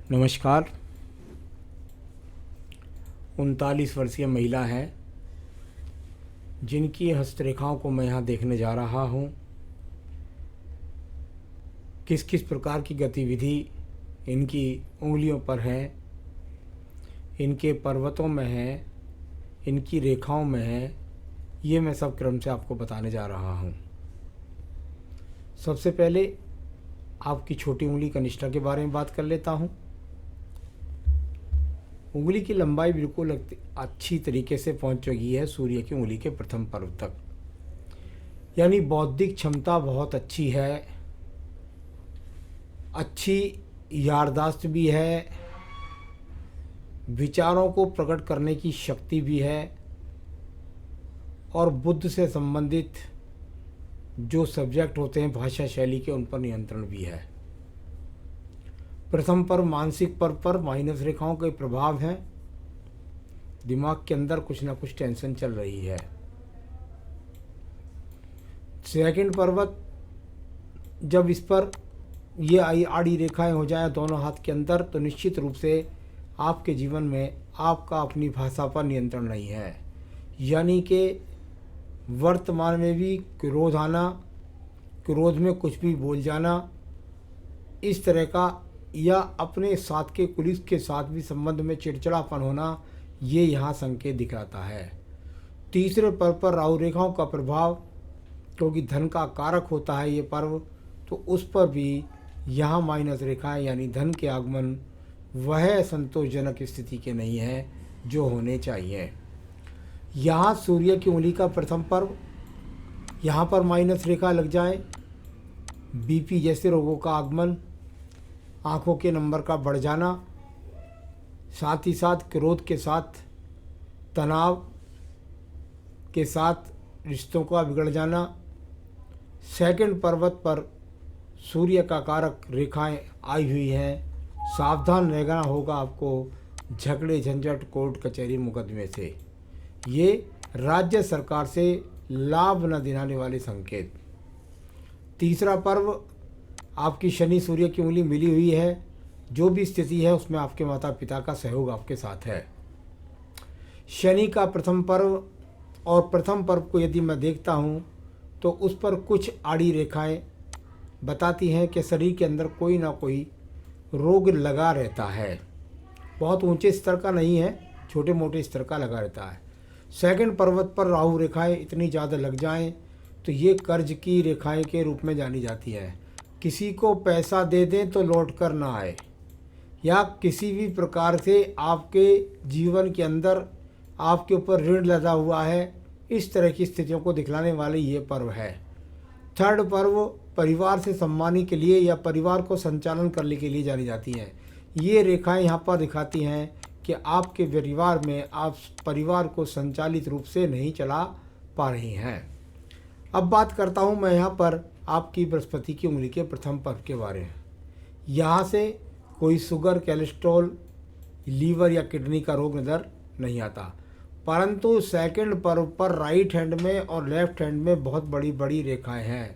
नमस्कार। 39 वर्षीय महिला है जिनकी हस्तरेखाओं को मैं यहाँ देखने जा रहा हूँ। किस किस प्रकार की गतिविधि इनकी उंगलियों पर है, इनके पर्वतों में है, इनकी रेखाओं में है, ये मैं सब क्रम से आपको बताने जा रहा हूँ। सबसे पहले आपकी छोटी उंगली कनिष्ठा के बारे में बात कर लेता हूँ। उंगली की लंबाई बिल्कुल अच्छी तरीके से पहुंच चुकी है सूर्य की उंगली के प्रथम पर्व तक, यानी बौद्धिक क्षमता बहुत अच्छी है, अच्छी याददाश्त भी है, विचारों को प्रकट करने की शक्ति भी है और बुद्ध से संबंधित जो सब्जेक्ट होते हैं भाषा शैली के, उन पर नियंत्रण भी है। प्रथम पर्व मानसिक पर्व पर माइनस रेखाओं के प्रभाव हैं। दिमाग के अंदर कुछ ना कुछ टेंशन चल रही है। सेकंड पर्वत जब इस पर ये आड़ी रेखाएं हो जाएं दोनों हाथ के अंदर, तो निश्चित रूप से आपके जीवन में आपका अपनी भाषा पर नियंत्रण नहीं है, यानी कि वर्तमान में भी क्रोध आना, क्रोध में कुछ भी बोल जाना, इस तरह का, या अपने साथ के कुलीग के साथ भी संबंध में चिड़चिड़ापन होना, ये यहाँ संकेत दिखाता है। तीसरे पर्व पर राहु रेखाओं का प्रभाव, क्योंकि धन का कारक होता है ये पर्व, तो उस पर भी यहाँ माइनस रेखाएं यानी धन के आगमन वह संतोषजनक स्थिति के नहीं है जो होने चाहिए। यहाँ सूर्य की उंगली का प्रथम पर्व, यहाँ पर माइनस रेखा लग जाए, बीपी जैसे रोगों का आगमन, आँखों के नंबर का बढ़ जाना, साथ ही साथ क्रोध के साथ, तनाव के साथ रिश्तों का बिगड़ जाना। सेकंड पर्वत पर सूर्य का कारक रेखाएं आई हुई हैं, सावधान रहना होगा आपको झगड़े झंझट कोर्ट कचहरी मुकदमे से, ये राज्य सरकार से लाभ न दिलाने वाले संकेत। तीसरा पर्व आपकी शनि सूर्य की उंगली मिली हुई है, जो भी स्थिति है उसमें आपके माता पिता का सहयोग आपके साथ है। शनि का प्रथम पर्व, और प्रथम पर्व को यदि मैं देखता हूँ तो उस पर कुछ आड़ी रेखाएं बताती हैं कि शरीर के अंदर कोई ना कोई रोग लगा रहता है। बहुत ऊंचे स्तर का नहीं है, छोटे मोटे स्तर का लगा रहता है। सेकंड पर्वत पर राहु रेखाएं इतनी ज़्यादा लग जाएं तो ये कर्ज की रेखाएं के रूप में जानी जाती है। किसी को पैसा दे दें तो लौट कर ना आए, या किसी भी प्रकार से आपके जीवन के अंदर आपके ऊपर ऋण लदा हुआ है, इस तरह की स्थितियों को दिखलाने वाले ये पर्व है। थर्ड पर्व परिवार से सम्मानी के लिए या परिवार को संचालन करने के लिए जानी जाती हैं। ये रेखाएं यहाँ पर दिखाती हैं कि आपके परिवार में आप परिवार को संचालित रूप से नहीं चला पा रही हैं। अब बात करता हूँ मैं यहाँ पर आपकी बृहस्पति की उंगली के प्रथम पर्व के बारे में। यहाँ से कोई शुगर, कोलेस्ट्रॉल, लीवर या किडनी का रोग नज़र नहीं आता, परंतु सेकंड पर्व पर राइट हैंड में और लेफ्ट हैंड में बहुत बड़ी बड़ी रेखाएं हैं।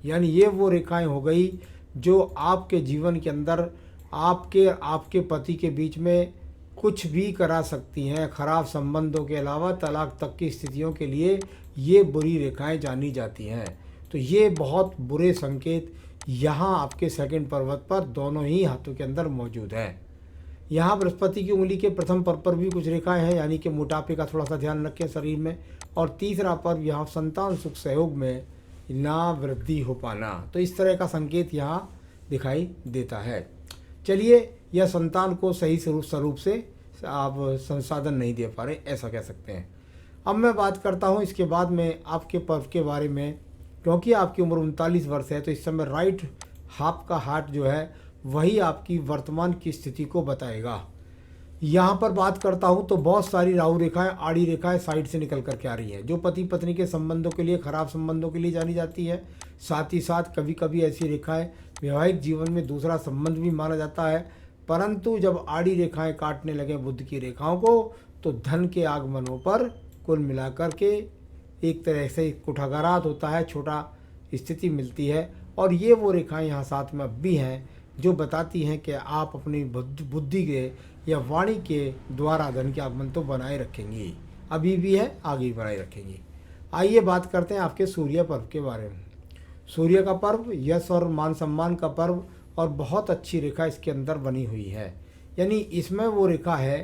यानी ये वो रेखाएं हो गई जो आपके जीवन के अंदर आपके पति के बीच में कुछ भी करा सकती हैं। खराब संबंधों के अलावा तलाक तक की स्थितियों के लिए ये बुरी रेखाएं जानी जाती हैं। तो ये बहुत बुरे संकेत यहाँ आपके सेकंड पर्वत पर दोनों ही हाथों के अंदर मौजूद है। यहाँ बृहस्पति की उंगली के प्रथम पर्व पर भी कुछ रेखाएं हैं, यानी कि मोटापे का थोड़ा सा ध्यान रखें शरीर में। और तीसरा पर्व यहाँ संतान सुख सहयोग में ना वृद्धि हो पाना, तो इस तरह का संकेत यहाँ दिखाई देता है। चलिए, यह संतान को सही स्वरूप से आप संसाधन नहीं दे पा रहे, ऐसा कह सकते हैं। अब मैं बात करता हूँ इसके बाद में आपके पर्व के बारे में। क्योंकि आपकी उम्र 39 वर्ष है, तो इस समय राइट हाफ का हार्ट जो है वही आपकी वर्तमान की स्थिति को बताएगा। यहाँ पर बात करता हूँ तो बहुत सारी राहु रेखाएं, आड़ी रेखाएं साइड से निकल कर के आ रही हैं, जो पति पत्नी के संबंधों के लिए, खराब संबंधों के लिए जानी जाती है। साथ ही साथ कभी कभी ऐसी रेखाएं वैवाहिक जीवन में दूसरा संबंध भी माना जाता है। परंतु जब आड़ी रेखाएं काटने लगे बुध की रेखाओं को, तो धन के आगमनों पर कुल मिलाकर के एक तरह से कुठागारात होता है, छोटा स्थिति मिलती है। और ये वो रेखाएं यहाँ साथ में अब भी हैं जो बताती हैं कि आप अपनी बुद्धि के या वाणी के द्वारा धन के आगमन तो बनाए रखेंगी, अभी भी है, आगे भी बनाए रखेंगी। आइए बात करते हैं आपके सूर्य पर्व के बारे में। सूर्य का पर्व यश और मान सम्मान का पर्व, और बहुत अच्छी रेखा इसके अंदर बनी हुई है। यानी इसमें वो रेखा है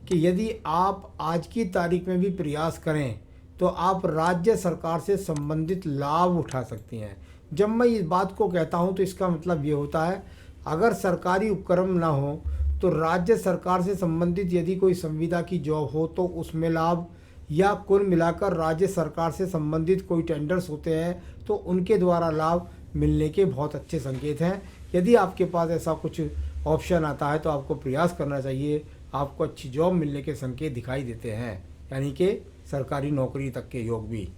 कि यदि आप आज की तारीख में भी प्रयास करें तो आप राज्य सरकार से संबंधित लाभ उठा सकती हैं। जब मैं इस बात को कहता हूं तो इसका मतलब ये होता है, अगर सरकारी उपक्रम ना हो तो राज्य सरकार से संबंधित यदि कोई संविदा की जॉब हो तो उसमें लाभ, या कुल मिलाकर राज्य सरकार से संबंधित कोई टेंडर्स होते हैं तो उनके द्वारा लाभ मिलने के बहुत अच्छे संकेत हैं। यदि आपके पास ऐसा कुछ ऑप्शन आता है तो आपको प्रयास करना चाहिए, आपको अच्छी जॉब मिलने के संकेत दिखाई देते हैं, यानी कि सरकारी नौकरी तक के योग भी।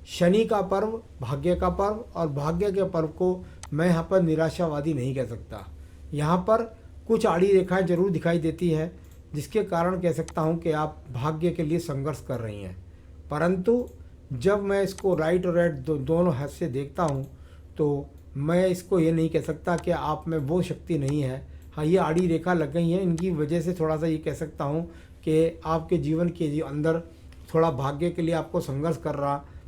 शनि का पर्व भाग्य का पर्व, और भाग्य के पर्व को मैं यहाँ पर निराशावादी नहीं कह सकता। यहाँ पर कुछ आड़ी रेखाएं जरूर दिखाई देती हैं जिसके कारण कह सकता हूँ कि आप भाग्य के लिए संघर्ष कर रही हैं, परंतु जब मैं इसको राइट और रेड दोनों हाथ से देखता हूँ तो मैं इसको ये नहीं कह सकता कि आप में वो शक्ति नहीं है। हाँ, ये आड़ी रेखा लग गई है, इनकी वजह से थोड़ा सा ये कह सकता हूँ कि आपके जीवन के अंदर थोड़ा भाग्य के लिए आपको संघर्ष पड़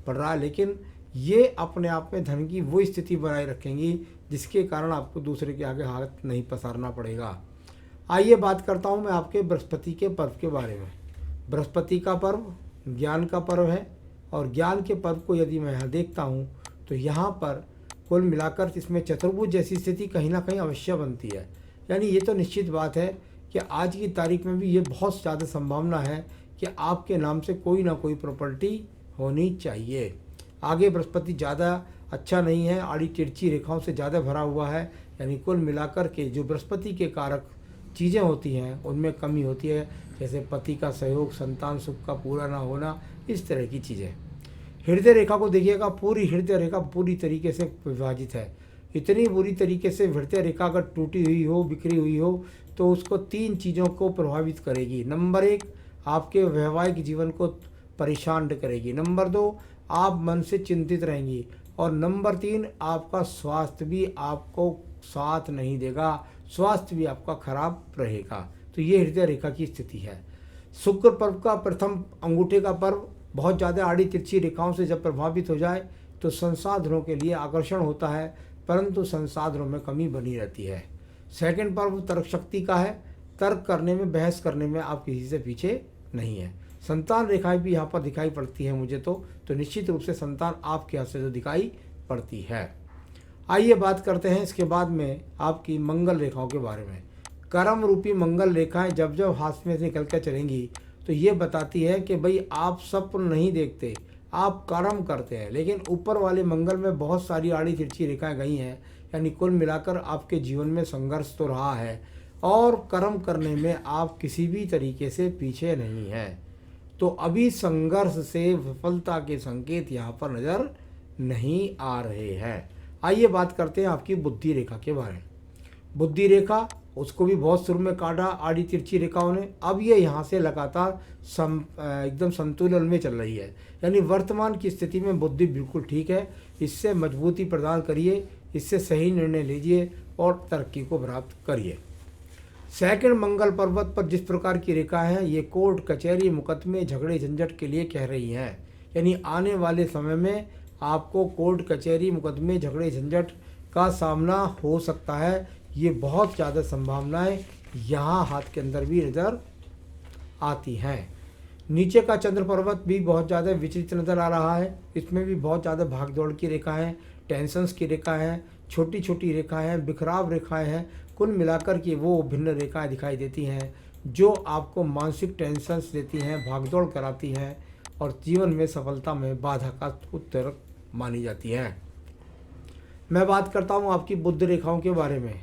रहा है, लेकिन ये अपने आप में धन की वो स्थिति बनाए रखेंगी जिसके कारण आपको दूसरे के आगे हाथ नहीं पसारना पड़ेगा। आइए बात करता हूँ मैं आपके बृहस्पति के पर्व के बारे में। बृहस्पति का पर्व ज्ञान का पर्व है, और ज्ञान के पर्व को यदि मैं यहाँ देखता हूँ तो यहाँ पर कुल मिलाकर इसमें चतुर्भुज जैसी स्थिति कहीं ना कहीं अवश्य बनती है। यानी ये तो निश्चित बात है कि आज की तारीख में भी ये बहुत ज़्यादा संभावना है कि आपके नाम से कोई ना कोई प्रॉपर्टी होनी चाहिए। आगे बृहस्पति ज़्यादा अच्छा नहीं है, आड़ी तिरछी रेखाओं से ज़्यादा भरा हुआ है, यानी कुल मिलाकर के जो बृहस्पति के कारक चीज़ें होती हैं उनमें कमी होती है, जैसे पति का सहयोग, संतान सुख का पूरा ना होना, इस तरह की चीज़ें। हृदय रेखा को देखिएगा, पूरी हृदय रेखा पूरी तरीके से विभाजित है। इतनी बुरी तरीके से हृदय रेखा अगर टूटी हुई हो, बिखरी हुई हो तो उसको 3 चीज़ों को प्रभावित करेगी। नंबर 1, आपके वैवाहिक जीवन को परेशान करेगी। नंबर 2, आप मन से चिंतित रहेंगी। और नंबर 3, आपका स्वास्थ्य भी आपको साथ नहीं देगा, स्वास्थ्य भी आपका खराब रहेगा। तो ये हृदय रेखा की स्थिति है। शुक्र पर्व का प्रथम अंगूठे का पर्व बहुत ज़्यादा आड़ी तिरछी रेखाओं से जब प्रभावित हो जाए तो संसाधनों के लिए आकर्षण होता है, परंतु संसाधनों में कमी बनी रहती है। सेकंड पर्व तर्क शक्ति का है, तर्क करने में, बहस करने में आप किसी से पीछे नहीं है। संतान रेखाएं भी यहाँ पर दिखाई पड़ती हैं मुझे तो निश्चित रूप से संतान आपके हाथ से जो दिखाई पड़ती है। आइए बात करते हैं इसके बाद में आपकी मंगल रेखाओं के बारे में। कर्म रूपी मंगल रेखाएं जब जब हाथ में से निकल कर चलेंगी तो ये बताती है कि भाई आप स्वप्न नहीं देखते, आप कर्म करते हैं। लेकिन ऊपर वाले मंगल में बहुत सारी आड़ी तिरछी रेखाएं गई हैं, यानी कुल मिलाकर आपके जीवन में संघर्ष तो रहा है और कर्म करने में आप किसी भी तरीके से पीछे नहीं हैं। तो अभी संघर्ष से विफलता के संकेत यहाँ पर नज़र नहीं आ रहे हैं। आइए बात करते हैं आपकी बुद्धि रेखा के बारे में। बुद्धि रेखा, उसको भी बहुत शुरू में काटा आड़ी तिरछी रेखाओं ने, अब ये यहाँ से लगातार एकदम संतुलन में चल रही है। यानी वर्तमान की स्थिति में बुद्धि बिल्कुल ठीक है, इससे मजबूती प्रदान करिए, इससे सही निर्णय लीजिए और तरक्की को प्राप्त करिए। सेकंड मंगल पर्वत पर जिस प्रकार की रेखा है ये कोर्ट कचहरी मुकदमे झगड़े झंझट के लिए कह रही हैं। यानी आने वाले समय में आपको कोर्ट कचहरी मुकदमे झगड़े झंझट का सामना हो सकता है, ये बहुत ज़्यादा संभावनाएं यहाँ हाथ के अंदर भी नज़र आती हैं। नीचे का चंद्र पर्वत भी बहुत ज़्यादा विचलित नज़र आ रहा है, इसमें भी बहुत ज़्यादा भाग दौड़ की रेखा है, टेंशन्स की रेखा है, छोटी छोटी रेखाएं हैं, बिखराव रेखाएं हैं। कुल मिलाकर के वो भिन्न रेखाएं दिखाई देती हैं जो आपको मानसिक टेंशन्स देती हैं, भागदौड़ कराती हैं और जीवन में सफलता में बाधा का उत्तर मानी जाती हैं। मैं बात करता हूँ आपकी बुद्ध रेखाओं के बारे में।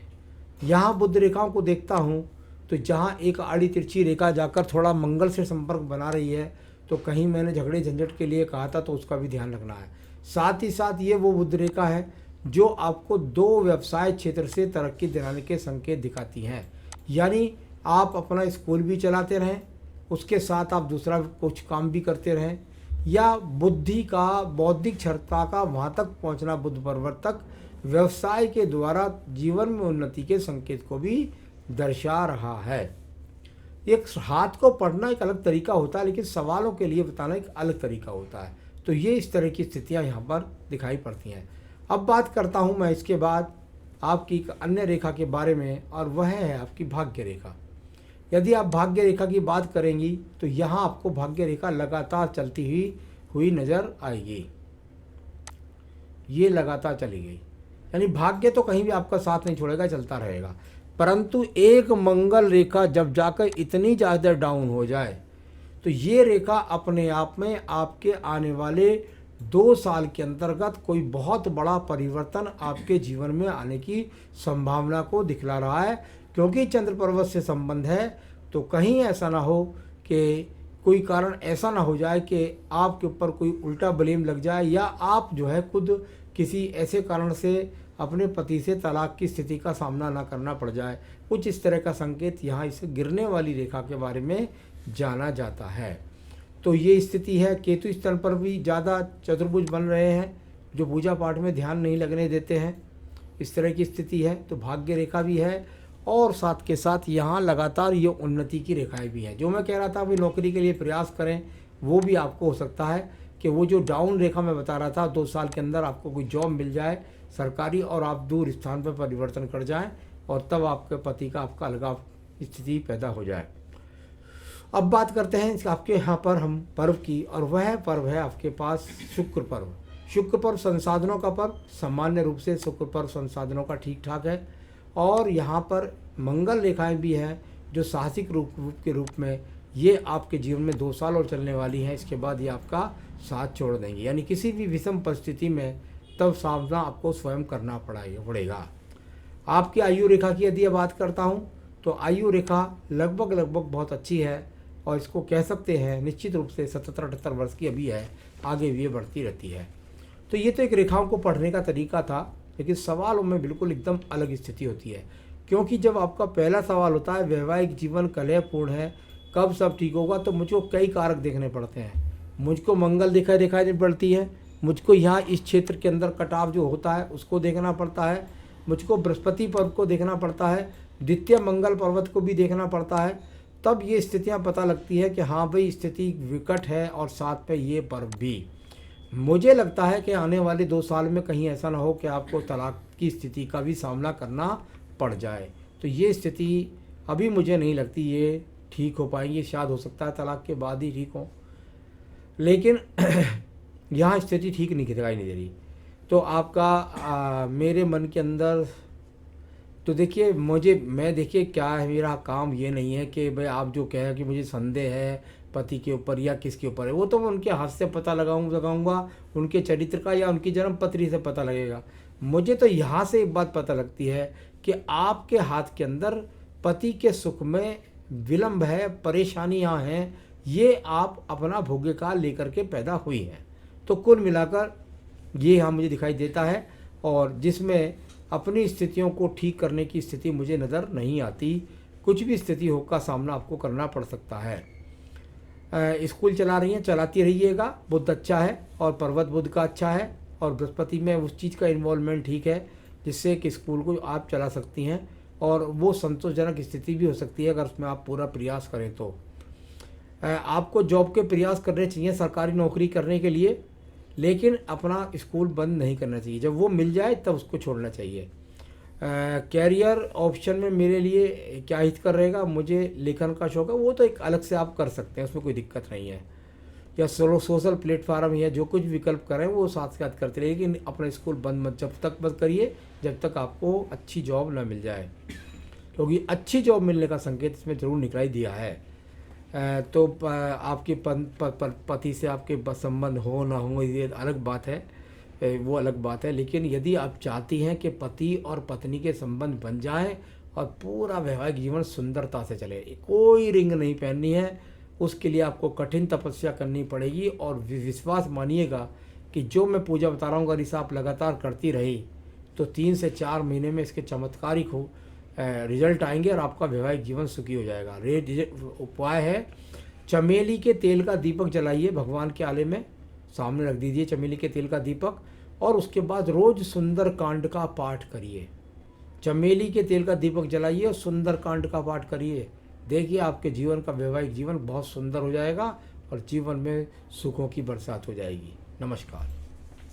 यहाँ बुद्ध रेखाओं को देखता हूँ तो जहाँ एक आड़ी तिरछी रेखा जाकर थोड़ा मंगल से संपर्क बना रही है, तो कहीं मैंने झगड़े झंझट के लिए कहा था तो उसका भी ध्यान रखना है। साथ ही साथ ये वो बुद्ध रेखा है जो आपको 2 व्यवसाय क्षेत्र से तरक्की दिलाने के संकेत दिखाती हैं। यानी आप अपना स्कूल भी चलाते रहें, उसके साथ आप दूसरा कुछ काम भी करते रहें, या बुद्धि का बौद्धिक क्षमता का वहाँ तक पहुँचना बुद्ध पर्वत तक व्यवसाय के द्वारा जीवन में उन्नति के संकेत को भी दर्शा रहा है। एक हाथ को पढ़ना एक अलग तरीका होता है, लेकिन सवालों के लिए बताना एक अलग तरीका होता है। तो ये इस तरह की स्थितियाँ यहाँ पर दिखाई पड़ती हैं। अब बात करता हूँ मैं इसके बाद आपकी एक अन्य रेखा के बारे में, और वह है आपकी भाग्य रेखा। यदि आप भाग्य रेखा की बात करेंगी तो यहाँ आपको भाग्य रेखा लगातार चलती हुई नज़र आएगी। ये लगातार चली गई, यानी भाग्य तो कहीं भी आपका साथ नहीं छोड़ेगा, चलता रहेगा। परंतु एक मंगल रेखा जब जाकर इतनी ज़्यादा डाउन हो जाए तो ये रेखा अपने आप में आपके आने वाले 2 साल के अंतर्गत कोई बहुत बड़ा परिवर्तन आपके जीवन में आने की संभावना को दिखला रहा है। क्योंकि चंद्र पर्वत से संबंध है, तो कहीं ऐसा ना हो कि कोई कारण ऐसा ना हो जाए कि आपके ऊपर कोई उल्टा ब्लेम लग जाए, या आप जो है खुद किसी ऐसे कारण से अपने पति से तलाक की स्थिति का सामना ना करना पड़ जाए। कुछ इस तरह का संकेत यहाँ इस गिरने वाली रेखा के बारे में जाना जाता है। तो ये स्थिति है। केतु स्थल पर भी ज़्यादा चतुर्भुज बन रहे हैं, जो पूजा पाठ में ध्यान नहीं लगने देते हैं, इस तरह की स्थिति है। तो भाग्य रेखा भी है, और साथ के साथ यहाँ लगातार ये उन्नति की रेखाएं भी हैं। जो मैं कह रहा था भाई नौकरी के लिए प्रयास करें, वो भी आपको हो सकता है कि वो जो डाउन रेखा मैं बता रहा था 2 साल के अंदर आपको कोई जॉब मिल जाए सरकारी, और आप दूर स्थान पर परिवर्तन कर जाएं, और तब आपके पति का आपका अलगाव स्थिति पैदा हो जाए। अब बात करते हैं आपके यहाँ पर हम पर्व की, और वह पर्व है आपके पास शुक्र पर्व। शुक्र पर्व संसाधनों का पर्व, सामान्य रूप से शुक्र पर्व संसाधनों का ठीक ठाक है। और यहाँ पर मंगल रेखाएं भी हैं जो साहसिक रूप के रूप में ये आपके जीवन में 2 साल और चलने वाली हैं। इसके बाद ये आपका साथ छोड़ देंगे, यानी किसी भी विषम परिस्थिति में तब सामना आपको स्वयं करना पड़ेगा। आपकी आयु रेखा की यदि बात करता हूँ तो आयु रेखा लगभग बहुत अच्छी है, और इसको कह सकते हैं निश्चित रूप से 77-78 वर्ष की अभी है, आगे भी ये बढ़ती रहती है। तो ये तो एक रेखाओं को पढ़ने का तरीका था, लेकिन सवालों में बिल्कुल एकदम अलग स्थिति होती है। क्योंकि जब आपका पहला सवाल होता है वैवाहिक जीवन कलहपूर्ण है, कब सब ठीक होगा, तो मुझको कई कारक देखने पड़ते हैं। मुझको मंगल दिखाई पड़ती है, मुझको यहाँ इस क्षेत्र के अंदर कटाव जो होता है उसको देखना पड़ता है, मुझको बृहस्पति पर्व को देखना पड़ता है, द्वितीय मंगल पर्वत को भी देखना पड़ता है। तब ये स्थितियाँ पता लगती है कि हाँ भाई स्थिति विकट है, और साथ में ये पर्व भी। मुझे लगता है कि आने वाले 2 साल में कहीं ऐसा ना हो कि आपको तलाक की स्थिति का भी सामना करना पड़ जाए। तो ये स्थिति अभी मुझे नहीं लगती ये ठीक हो पाएंगी, शायद हो सकता है तलाक के बाद ही ठीक हो, लेकिन यहाँ स्थिति ठीक नहीं दिखाई नहीं दे रही। तो आपका मेरे मन के अंदर तो देखिए देखिए क्या है, मेरा काम ये नहीं है कि भाई आप जो कहें कि मुझे संदेह है पति के ऊपर या किसके ऊपर है, वो तो मैं उनके हाथ से पता लगाऊंगा, उनके चरित्र का या उनकी जन्म पत्री से पता लगेगा। मुझे तो यहाँ से एक बात पता लगती है कि आपके हाथ के अंदर पति के सुख में विलंब है, परेशानियाँ हैं, ये आप अपना भोग्य काल लेकर के पैदा हुई हैं। तो कुल मिलाकर ये यहाँ मुझे दिखाई देता है, और जिसमें अपनी स्थितियों को ठीक करने की स्थिति मुझे नज़र नहीं आती। कुछ भी स्थिति हो का सामना आपको करना पड़ सकता है। स्कूल चला रही हैं, चलाती रहिएगा, बुध अच्छा है, और पर्वत बुध का अच्छा है, और बृहस्पति में उस चीज़ का इन्वॉल्वमेंट ठीक है जिससे कि स्कूल को आप चला सकती हैं, और वो संतोषजनक स्थिति भी हो सकती है अगर उसमें आप पूरा प्रयास करें तो। आपको जॉब के प्रयास करने चाहिए सरकारी नौकरी करने के लिए, लेकिन अपना स्कूल बंद नहीं करना चाहिए। जब वो मिल जाए तब उसको छोड़ना चाहिए। कैरियर ऑप्शन में मेरे लिए क्या हित कर रहेगा, मुझे लेखन का शौक है, वो तो एक अलग से आप कर सकते हैं, उसमें कोई दिक्कत नहीं है। या सोशल प्लेटफार्म या जो कुछ विकल्प करें वो साथ साथ करते रहिए, लेकिन अपना स्कूल बंद जब तक मत करिए जब तक आपको अच्छी जॉब ना मिल जाए, क्योंकि अच्छी जॉब मिलने का संकेत इसमें ज़रूर निकलाई दिया है। तो आपके पति से आपके संबंध हो ना हो ये अलग बात है, वो अलग बात है। लेकिन यदि आप चाहती हैं कि पति और पत्नी के संबंध बन जाएं और पूरा वैवाहिक जीवन सुंदरता से चले, कोई रिंग नहीं पहननी है, उसके लिए आपको कठिन तपस्या करनी पड़ेगी। और विश्वास मानिएगा कि जो मैं पूजा बता रहा हूँ अगर इसे आप लगातार करती रही तो 3 से 4 महीने में इसके चमत्कारिक रिजल्ट आएंगे और आपका वैवाहिक जीवन सुखी हो जाएगा। उपाय है, चमेली के तेल का दीपक जलाइए, भगवान के आले में सामने रख दीजिए चमेली के तेल का दीपक, और उसके बाद रोज सुंदर कांड का पाठ करिए। चमेली के तेल का दीपक जलाइए और सुंदर कांड का पाठ करिए। देखिए आपके जीवन का वैवाहिक जीवन बहुत सुंदर हो जाएगा और जीवन में सुखों की बरसात हो जाएगी। नमस्कार।